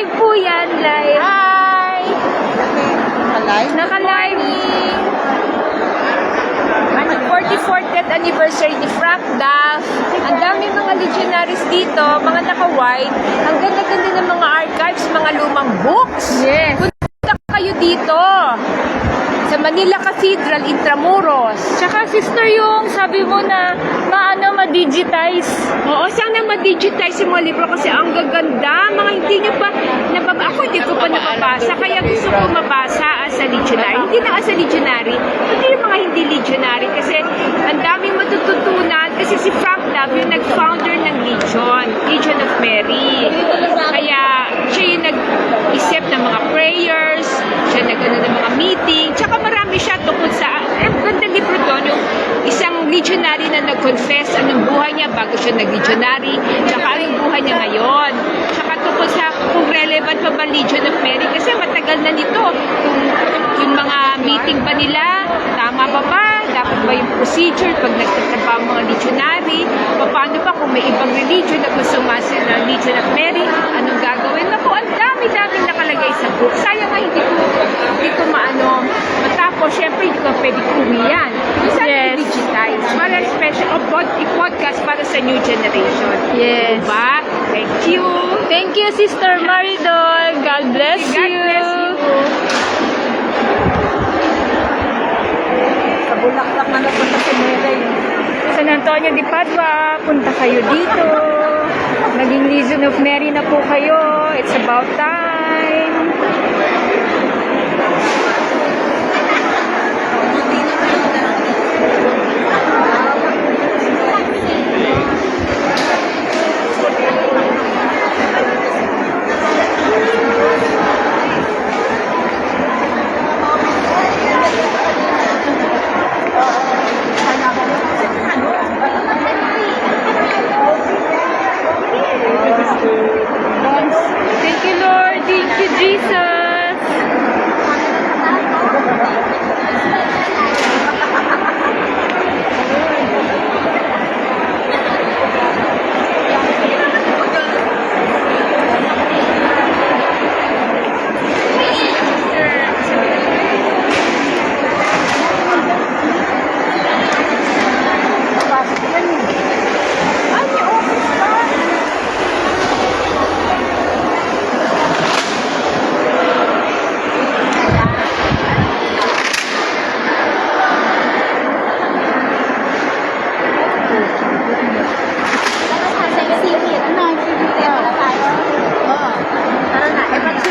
Live po yan, live. Hi! Naka-live? Naka-live. 44th death anniversary ni Frank Duff. Ang dami mga legionaries dito, mga naka-white. Ang ganda-ganda ng mga archives, mga lumang books. Yes. Punta kayo dito. Sa Manila Cathedral, Intramuros. Tsaka sister yung sabi mo na ma-digitize. Oo, sana ma-digitize yung mga libro kasi ang gaganda. Mga hindi nyo pa nababa. Ako hindi ko pa nababasa. Kaya gusto ko mabasa as a legionary. Hindi na as a legionary. Hindi yung mga hindi legionary. Kasi ang daming matututunan. Kasi si Frank Duff yung nag-founder ng Legion of Mary. Kaya siya yung nag-isip ng mga prayers. Siya nag-ano ng mga meeting. Tsaka marami siya tungkol sa ganda libro doon, yung isang legionary na nag-confess anong buhay niya bago siya nag-legionary, tsaka anong buhay niya ngayon. Tsaka tungkol sa kung relevant pa ba Legion of Mary, kasi matagal na nito. Kung yung mga meeting ba nila, tama pa ba? Dapat ba yung procedure pag nagtatrabaho ang mga legionary? Paano ba kung may ibang religion na gusto umasa ng Legion of Mary? Anong gagawin? Naku, ang dami-daming nakalagay sa book. Sayang nga hindi ko matapos. Syempre, hindi ko pwede kuwi yan. Sana Yes. digitize. Para special i-podcast para sa new generation. Yes. Diba? Thank you. Thank you, Sister Maridol. God bless God you. bless you. Sa Bulaklak na napunta si Mary. San Antonio de Padua, punta kayo dito. Naging Legion of Mary na po kayo. It's about time.